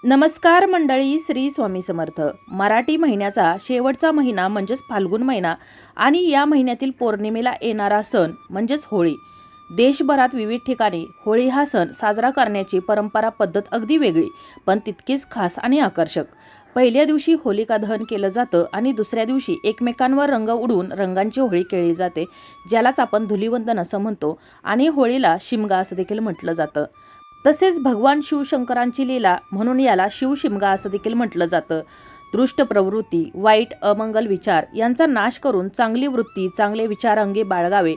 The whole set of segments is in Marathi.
नमस्कार मंडळी, श्री स्वामी समर्थ. मराठी महिन्याचा शेवटचा महिना म्हणजेच फाल्गुन महिना आणि या महिन्यातील पौर्णिमेला येणारा सण म्हणजेच होळी. देशभरात विविध ठिकाणी होळी हा सण साजरा करण्याची परंपरा पद्धत अगदी वेगळी पण तितकीच खास आणि आकर्षक. पहिल्या दिवशी होलिका दहन केलं जातं आणि दुसऱ्या दिवशी एकमेकांवर रंग उडवून रंगांची होळी खेळली जाते, ज्यालाच आपण धुलीवंदन असं म्हणतो आणि होळीला शिमगा असं देखील म्हटलं जातं. तसेच भगवान शिवशंकरांची लीला म्हणून याला शिवशिमगा असं देखील म्हटलं जातं. दृष्ट प्रवृत्ती, वाईट अमंगल विचार यांचा नाश करून चांगली वृत्ती, चांगले विचार अंगी बाळगावे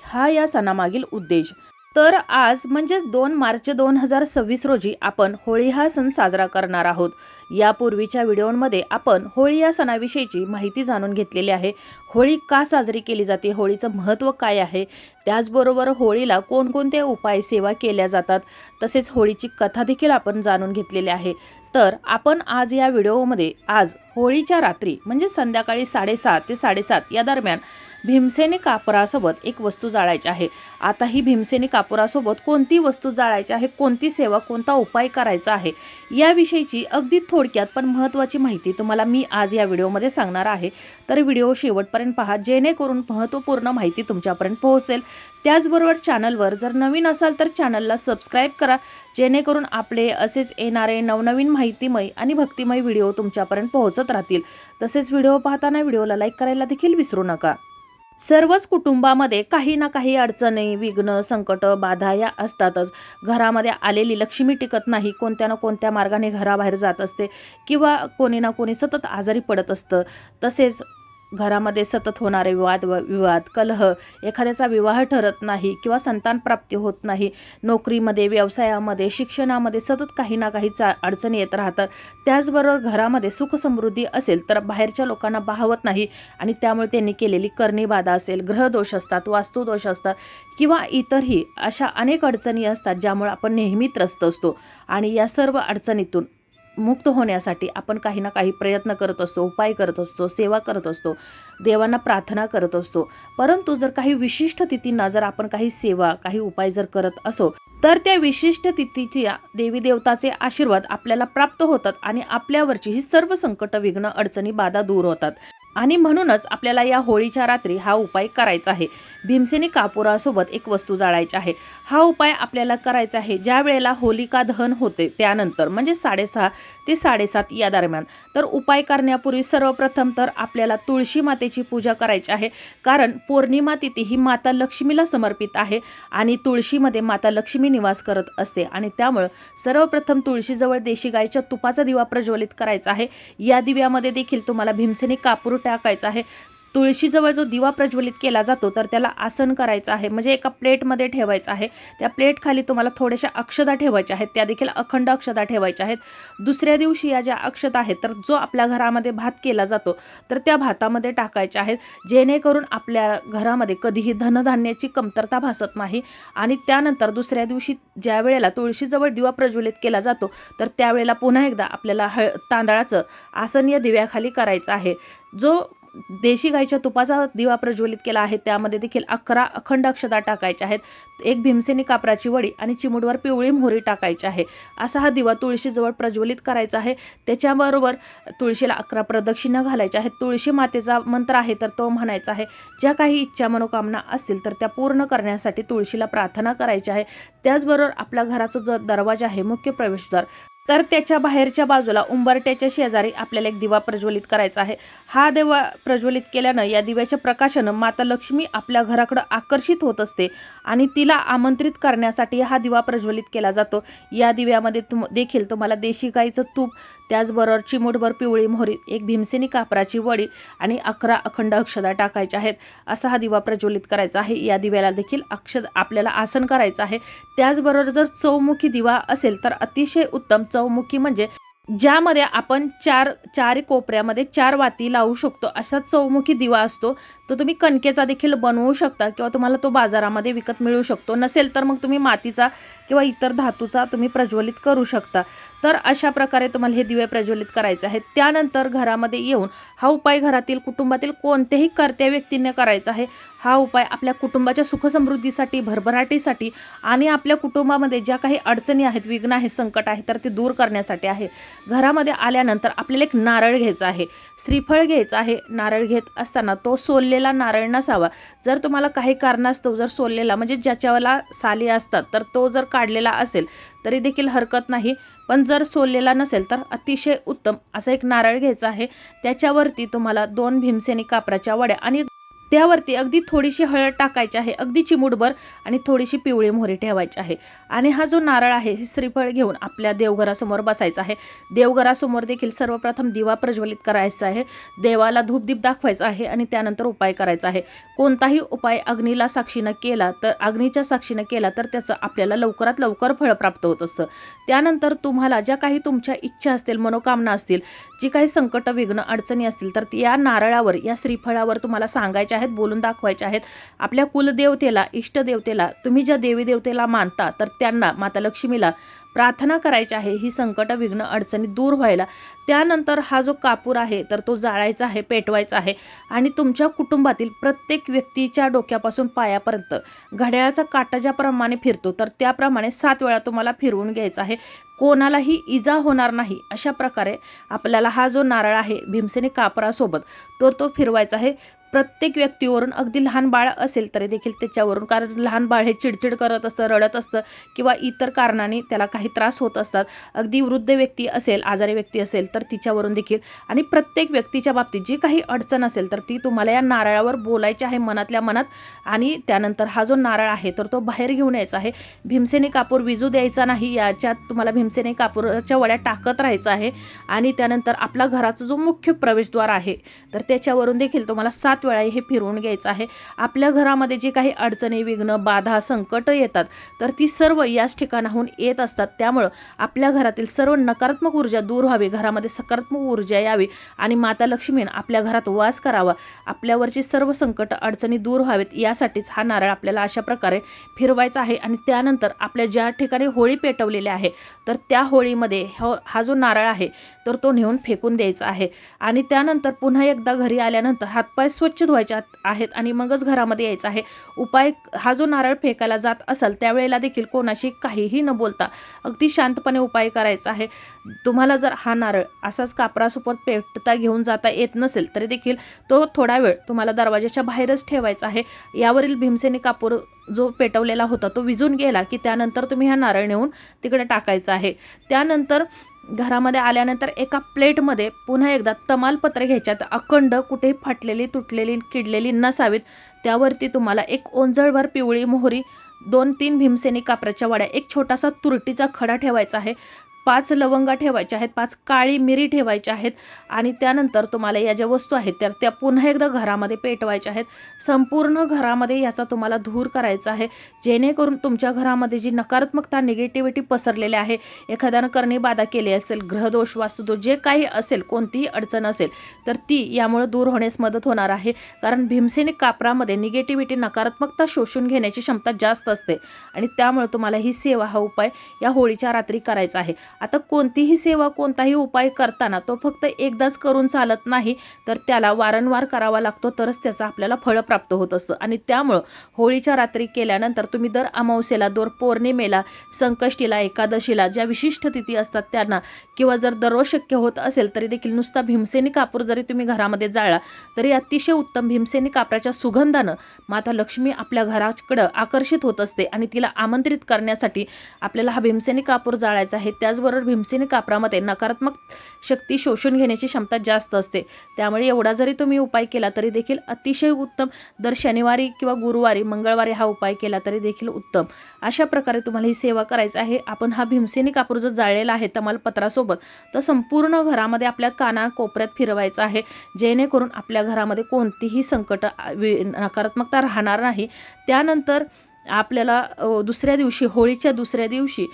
हा या सणामागील उद्देश. तर आज म्हणजे 2 मार्च 2026 रोजी आपण होळी हा सण साजरा करणार आहोत. यापूर्वीच्या व्हिडिओमध्ये आपण होळी या सणाविषयीची माहिती जाणून घेतलेली आहे. होळी का साजरी केली जाते, होळीचं महत्त्व काय आहे, त्याचबरोबर होळीला कोणकोणते उपाय सेवा केल्या जातात, तसेच होळीची कथा देखील आपण जाणून घेतलेली आहे. तर आपण आज या व्हिडिओमध्ये होळीच्या रात्री म्हणजे संध्याकाळी 6:30 ते 7:30 या दरम्यान भीमसेनी कापुरासोबत एक वस्तू जाळायची आहे. आता ही भीमसेनी कापुरासोबत कोणती वस्तू जाळायची आहे, कोणती सेवा, कोणता उपाय करायचा आहे याविषयीची अगदी थोडक्यात पण महत्त्वाची माहिती तुम्हाला मी आज या व्हिडिओमध्ये सांगणार आहे. तर व्हिडिओ शेवटपर्यंत पहा, जेणेकरून महत्त्वपूर्ण माहिती तुमच्यापर्यंत पोहोचेल. त्याचबरोबर चॅनलवर जर नवीन असाल तर चॅनलला सबस्क्राईब करा, जेणेकरून आपले असेच येणारे नवनवीन माहितीमय आणि भक्तिमय व्हिडिओ तुमच्यापर्यंत पोहोचत राहतील. तसेच व्हिडिओ पाहताना व्हिडिओला लाईक करायला देखील विसरू नका. सर्वच कुटुंबामध्ये काही ना काही अडचणी, विघ्न, संकट, बाधा या असतातच. घरामध्ये आलेली लक्ष्मी टिकत नाही, कोणत्या ना कोणत्या मार्गाने घराबाहेर जात असते किंवा कोणी ना कोणी सतत आजारी पडत असतं. तसेच घरामध्ये सतत होणारे विवाद, कलह, एखाद्याचा विवाह ठरत नाही किंवा संतान प्राप्ती होत नाही, नोकरीमध्ये, व्यवसायामध्ये, शिक्षणामध्ये सतत काही ना काही अडचणी येत राहतात. त्याचबरोबर घरामध्ये सुख समृद्धी असेल तर बाहेरच्या लोकांना पाहवत नाही आणि त्यामुळे त्यांनी केलेली करणी बाधा असेल, ग्रहदोष असतात, वास्तुदोष असतात किंवा इतरही अशा अनेक अडचणी असतात ज्यामुळे आपण नेहमी त्रस्त असतो. आणि या सर्व अडचणीतून मुक्त होण्यासाठी आपण काही ना काही प्रयत्न करत असतो, उपाय करत असतो, सेवा करत असतो, देवांना प्रार्थना करत असतो. परंतु जर काही विशिष्ट तिथींना जर आपण काही सेवा, काही उपाय जर करत असो तर त्या विशिष्ट तिथीच्या देवी देवताचे आशीर्वाद आपल्याला प्राप्त होतात आणि आपल्यावरची ही सर्व संकट, विघ्न, अडचणी, बाधा दूर होतात. आणि म्हणूनच आपल्याला या होळीच्या रात्री हा उपाय करायचा आहे. भीमसेनी कापुरासोबत एक वस्तू जाळायची आहे. हा उपाय आपल्याला करायचा आहे ज्या वेळेला होलिका दहन होते त्यानंतर म्हणजे 6:30 ते 7:30 या दरम्यान. तर उपाय करण्यापूर्वी सर्वप्रथम तर आपल्याला तुळशी मातेची पूजा करायची आहे, कारण पौर्णिमा तिथी ही माता लक्ष्मीला समर्पित आहे आणि तुळशीमध्ये माता लक्ष्मी निवास करत असते आणि त्यामुळं सर्वप्रथम तुळशीजवळ देशी गायच्या तुपाचा दिवा प्रज्वलित करायचा आहे. या दिव्यामध्ये देखील तुम्हाला भीमसेनी कापूर टाकायचा आहे. तुळशीजवळ जो दिवा प्रज्वलित केला जातो तर त्याला आसन करायचं आहे, म्हणजे एका प्लेटमध्ये ठेवायचं आहे. त्या प्लेट खाली तुम्हाला थोड्याशा अक्षता ठेवायच्या आहेत, त्या देखील अखंड अक्षता ठेवायच्या आहेत. दुसऱ्या दिवशी या ज्या अक्षता आहेत तर जो आपल्या घरामध्ये भात केला जातो तर त्या भातामध्ये टाकायच्या आहेत, जेणेकरून आपल्या घरामध्ये कधीही धनधान्याची कमतरता भासत नाही. आणि त्यानंतर दुसऱ्या दिवशी ज्या वेळेला तुळशीजवळ दिवा प्रज्वलित केला जातो तर त्यावेळेला पुन्हा एकदा आपल्याला तांदळाचं आसन या दिव्याखाली करायचं आहे. जो देशी गाईच्या तुपाचा दिवा प्रज्वलित केला आहे त्यामध्ये देखील 11 अखंड अक्षता टाकायच्या आहेत, एक भीमसेनी कापराची वडी आणि चिमूटभर पिवळी मोहरी टाकायची आहे. असा हा दिवा तुळशीजवळ प्रज्वलित करायचा आहे. त्याच्याबरोबर तुळशीला 11 प्रदक्षिणा घालायच्या आहेत. तुळशी मातेचा मंत्र आहे तर तो म्हणायचा आहे. ज्या काही इच्छा मनोकामना असतील तर त्या पूर्ण करण्यासाठी तुळशीला प्रार्थना करायची आहे. त्याचबरोबर आपल्या घराचा जो दरवाजा आहे, मुख्य प्रवेशद्वार, तर त्याच्या बाहेरच्या बाजूला उंबरट्याच्या शेजारी आपल्याला एक दिवा प्रज्वलित करायचा आहे. हा दिवा प्रज्वलित केल्यानं या दिव्याच्या प्रकाशानं माता लक्ष्मी आपल्या घराकडे आकर्षित होत असते आणि तिला आमंत्रित करण्यासाठी हा दिवा प्रज्वलित केला जातो. या दिव्यामध्ये देखील तुम्हाला देशी गाईचं तूप, त्याचबरोबर चिमूटभर पिवळी मोहरी, एक भीमसेनी कापराची वडी आणि 11 अखंड अक्षता टाकायच्या आहेत. असा हा दिवा प्रज्वलित करायचा आहे. या दिव्याला देखील आपल्याला आसन करायचं आहे. त्याचबरोबर जर चौमुखी दिवा असेल तर अतिशय उत्तम. चौमुखी म्हणजे ज्यामध्ये आपण चार कोपऱ्यामध्ये 4 वाती लावू शकतो असा चौमुखी दिवा असतो. तो तुम्ही कणकेचा देखील बनवू शकता किंवा तुम्हाला तो बाजारामध्ये विकत मिळू शकतो. नसेल तर मग तुम्ही मातीचा किंवा इतर धातूचा तुम्ही प्रज्वलित करू शकता. तर अशा प्रकारे तुम्हाला हे दिवे प्रज्वलित करायचे आहेत। त्यानंतर घरामध्ये येऊन हा उपाय घरातील कुटुंबातील कोणत्याही कर्त्या व्यक्तीने करायचा आहे। हा उपाय आपल्या कुटुंबाच्या सुखसमृद्धीसाठी, भरभराटीसाठी आणि आपल्या कुटुंबामध्ये ज्या काही अडचणी आहेत, विघ्न आहेत, संकट आहे तर ते दूर करण्यासाठी आहे। घरामध्ये आल्यानंतर आपल्याला एक नारळ घ्यायचा आहे, श्रीफळ घ्यायचं आहे। नारळ घेत असताना तो सोललेला नारळ नसावा। जर तुम्हाला काही कारणास्तव जर सोललेला म्हणजे ज्याच्याला साली असतात तर तो जर काढलेला असेल तरी देखील हरकत नाही, पण जर सोललेला नसेल तर अतिशय उत्तम असा एक नारळ घ्यायचा आहे। त्याच्यावरती तुम्हाला 2 भीमसेनी कापराच्या वड्या आणि त्यावरती अगदी थोडीशी हळद टाकायची आहे, अगदी चिमूटभर, आणि थोडीशी पिवळी मोहरी ठेवायची आहे। आणि हा जो नारळ आहे हे श्रीफळ घेऊन आपल्या देवघरासमोर बसायचा आहे। देवघरासमोर देखील सर्वप्रथम दिवा प्रज्वलित करायचा आहे, देवाला धूपदीप दाखवायचा आहे आणि त्यानंतर उपाय करायचा आहे। कोणताही उपाय अग्नीला साक्षीनं केला तर अग्नीच्या साक्षीनं केला तर त्याचं आपल्याला लवकरात लवकर फळ प्राप्त होत असतं। त्यानंतर तुम्हाला ज्या काही तुमच्या इच्छा असतील, मनोकामना असतील, जी काही संकट, विघ्न, अडचणी असतील तर या नारळावर, या श्रीफळावर तुम्हाला सांगायच्या आहेत, बोलून दाखवायचे आहेत। आपल्या कुलदेवतेला, इष्टदेवतेला, तुम्ही ज्या देवी देवतेला मानता तर त्यांना, माता लक्ष्मीला प्रार्थना करायची आहे ही संकट, विघ्न, अडचणी दूर व्हायला। त्यानंतर हा जो कापूर आहे तर तो जाळायचा आहे, पेटवायचा आहे आणि तुमच्या कुटुंबातील प्रत्येक व्यक्तीच्या डोक्यापासून पायापर्यंत घड्याळाचा काटा ज्याप्रमाणे फिरतो तर त्याप्रमाणे 7 वेळा तुम्हाला फिरवून घ्यायचा आहे। कोणालाही इजा होणार नाही अशा प्रकारे आपल्याला हा जो नारळ आहे भीमसेनी कापरासोबत तो फिरवायचा आहे। प्रत्येक व्यक्तीवरून, अगदी लहान बाळ असेल तरी देखील त्याच्यावरून, कारण लहान बाळ हे चिडचिड करत असतं, रडत असतं किंवा इतर कारणाने त्याला काही त्रास होत असतात। अगदी वृद्ध व्यक्ती असेल, आजारी व्यक्ती असेल तर तिच्यावरून देखील, आणि प्रत्येक व्यक्तीच्या बाबतीत जी काही अडचण असेल तर ती तुम्हाला या नारळावर बोलायची आहे मनातल्या मनात। आणि त्यानंतर हा जो नारळ आहे तर तो बाहेर घेऊन यायचा आहे। भीमसेनी कापूर विजू द्यायचा नाही, याच्यात तुम्हाला भीमसेनी कापूराच्या वड्या टाकत राहायचं आहे। आणि त्यानंतर आपला घराचा जो मुख्य प्रवेशद्वार आहे तर त्याच्यावरून देखील तुम्हाला 7 वेळा हे फिरवून घ्यायचं आहे। आपल्या घरामध्ये जी काही अडचणी, विघ्न, बाधा, संकट येतात तर ती सर्व याच ठिकाणाहून येत असतात। त्यामुळे आपल्या घरातील सर्व नकारात्मक ऊर्जा दूर व्हावी, घरामध्ये सकारात्मक ऊर्जा यावी आणि माता लक्ष्मीने आपल्या घरात वास करावा, आपल्यावरची सर्व संकट, अडचणी दूर व्हावेत, यासाठीच हा नारळ आपल्याला अशा प्रकारे फिरवायचा आहे। आणि त्यानंतर आपल्या ज्या ठिकाणी होळी पेटवलेली आहे तर त्या होळीमध्ये हा जो नारळ आहे तर तो नेऊन फेकून द्यायचा आहे। आणि त्यानंतर पुन्हा एकदा घरी आल्यानंतर हातपाय स्वच्छ धुवायचे आहेत आणि मगच घरामध्ये यायचं आहे। उपाय, हा जो नारळ फेकायला जात असाल त्यावेळेला देखील कोणाशी काहीही न बोलता अगदी शांतपणे उपाय करायचा आहे। तुम्हाला जर हा नारळ असाच कापरासोबत पेटता घेऊन जाता येत नसेल तरी देखील तो थोडा वेळ तुम्हाला दरवाजाच्या बाहेरच ठेवायचा आहे। यावरील भीमसेनी कापूर जो पेटवलेला होता तो विझून गेला की त्यानंतर तुम्ही हा नारळ नेऊन तिकडे टाकायचा आहे। त्यानंतर घरामध्ये आल्यानंतर एका प्लेटमध्ये पुन्हा एकदा तमालपत्र घ्यायच्यात, अखंड, कुठेही फाटलेली, तुटलेली, किडलेली नसावीत। त्यावरती तुम्हाला एक ओंजळभर पिवळी मोहरी, 2-3 भीमसेनी कापराच्या वड्या, एक छोटासा तुरटीचा खडा ठेवायचा आहे, 5 लवंगा ठेवायच्या आहेत, 5 काळी मिरी ठेवायच्या आहेत। आणि त्यानंतर तुम्हाला या ज्या वस्तू आहेत तर त्या पुन्हा एकदा घरामध्ये पेटवायच्या आहेत। संपूर्ण घरामध्ये याचा तुम्हाला धूर करायचा आहे, जेणेकरून तुमच्या घरामध्ये जी नकारात्मकता, निगेटिव्हिटी पसरलेली आहे, एखाद्यानं करणी बाधा केली असेल, ग्रहदोष, वास्तुदोष, जे काही असेल, कोणतीही अडचण असेल तर ती यामुळे दूर होण्यास मदत होणार आहे। कारण भीमसेनी कापरामध्ये निगेटिव्हिटी, नकारात्मकता शोषून घेण्याची क्षमता जास्त असते आणि त्यामुळे तुम्हाला ही सेवा, हा उपाय या होळीच्या रात्री करायचा आहे। आता कोणतीही सेवा, कोणताही उपाय करताना तो फक्त एकदाच करून चालत नाही, तर त्याला वारंवार करावा लागतो, तरच त्याचं आपल्याला फळ प्राप्त होत असतं। आणि त्यामुळं होळीच्या रात्री केल्यानंतर तुम्ही दर अमावस्येला, दर पौर्णिमेला, संकष्टीला, एकादशीला, ज्या विशिष्ट तिथी असतात त्यांना, किंवा जर दररोज शक्य होत असेल तरी देखील नुसता भीमसेनी कापूर जरी तुम्ही घरामध्ये जाळला तरी अतिशय उत्तम। भीमसेनी कापराच्या सुगंधानं माता लक्ष्मी आपल्या घराकडं आकर्षित होत असते आणि तिला आमंत्रित करण्यासाठी आपल्याला हा भीमसेनी कापूर जाळायचा आहे। त्याचबरोबर भीमसेनी कापरामध्ये नकारात्मक शक्ती शोषून घेण्याची क्षमता जास्त असते। त्यामुळे एवढा जरी तुम्ही उपाय केला तरी देखील अतिशय उत्तम। दर शनिवारी किंवा गुरुवारी, मंगळवारी हा उपाय केला तरी देखील उत्तम। अशा प्रकारे तुम्हाला ही सेवा करायची आहे। आपण हा भीमसेनी कापूर जो जाळलेला आहे तमालपत्रासोबत तो संपूर्ण घरामध्ये आपल्या काना कोपऱ्यात फिरवायचा आहे, जेणेकरून आपल्या घरामध्ये कोणतीही संकट, नकारात्मकता राहणार नाही। त्यानंतर आपल्याला दुसऱ्या दिवशी, होळीच्या दुसऱ्या दिवशी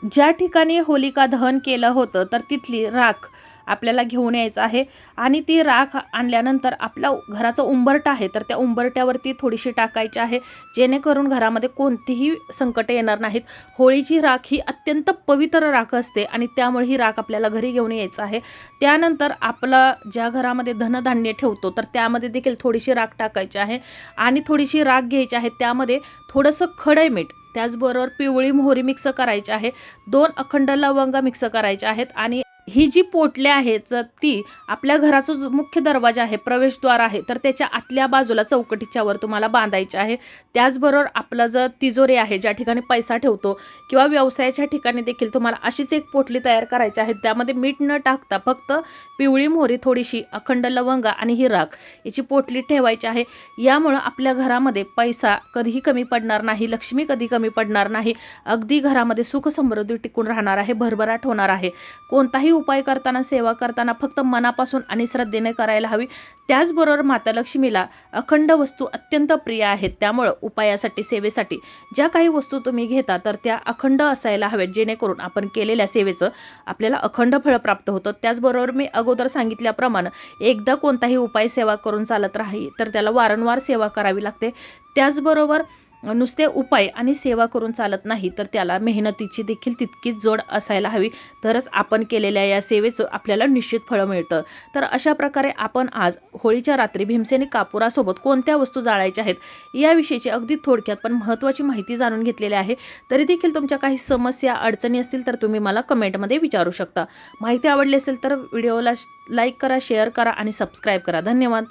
ज्या ठिकाणी होलिका दहन केलं होतं तर तिथली राख आपल्याला घेऊन यायचं आहे आणि ती राख आणल्यानंतर आपल्या घराचं उंबरठा आहे तर त्या उंबरट्यावरती थोडीशी टाकायची आहे, जेणेकरून घरामध्ये कोणतीही संकट येणार नाहीत. होळीची राख ही अत्यंत पवित्र राख असते आणि त्यामुळे ही राख आपल्याला घरी घेऊन यायचं आहे. त्यानंतर आपला ज्या घरामध्ये धनधान्य ठेवतो तर त्यामध्ये देखील थोडीशी राख टाकायची आहे आणि थोडीशी राख घ्यायची आहे, त्यामध्ये थोडंसं खडे मीठ, त्याचबरोबर पिवळी मोहरी मिक्स करायची आहे, 2 अखंड लवंगा मिक्स करायच्या आहेत आणि ही जी पोटली आहेत ती आपल्या घराचा जो मुख्य दरवाजा आहे, प्रवेशद्वार आहे, तर त्याच्या आतल्या बाजूला चौकटीच्या वर तुम्हाला बांधायचे आहे. त्याचबरोबर आपलं जर तिजोरी आहे, ज्या ठिकाणी पैसा ठेवतो किंवा व्यवसायाच्या ठिकाणी देखील तुम्हाला अशीच एक पोटली तयार करायची आहे. त्यामध्ये मीठ न टाकता फक्त पिवळी मोहरी, थोडीशी अखंड लवंगा आणि ही राख याची पोटली ठेवायची आहे. यामुळं आपल्या घरामध्ये पैसा कधीही कमी पडणार नाही, लक्ष्मी कधी कमी पडणार नाही, अगदी घरामध्ये सुख समृद्धी टिकून राहणार आहे, भरभराट होणार आहे. कोणताही उपाय करताना, सेवा करताना फक्त मनापासून आणि श्रद्धेने करायला हवी. त्याचबरोबर माता लक्ष्मीला अखंड वस्तू अत्यंत प्रिय आहेत, त्यामुळं उपायासाठी, सेवेसाठी ज्या काही वस्तू तुम्ही घेता तर त्या अखंड असायला हव्यात, जेणेकरून आपण केलेल्या सेवेचं आपल्याला अखंड फळ प्राप्त होतं. त्याचबरोबर मी अगोदर सांगितल्याप्रमाणे एकदा कोणताही उपाय सेवा करून चालत राही तर त्याला वारंवार सेवा करावी लागते. त्याचबरोबर नुसते उपाय आणि सेवा करून चालत नाही, तर त्याला मेहनतीची देखील तितकीच जोड असायला हवी, तरच आपण केलेल्या या सेवेचं आपल्याला निश्चित फळं मिळतं. तर अशा प्रकारे आपण आज होळीच्या रात्री भीमसेनी कापुरासोबत कोणत्या वस्तू जाळायच्या आहेत याविषयीची अगदी थोडक्यात पण महत्त्वाची माहिती जाणून घेतलेली आहे. तरी देखील तुमच्या काही समस्या, अडचणी असतील तर तुम्ही मला कमेंटमध्ये विचारू शकता. माहिती आवडली असेल तर व्हिडिओला लाईक करा, शेअर करा आणि सबस्क्राईब करा. धन्यवाद.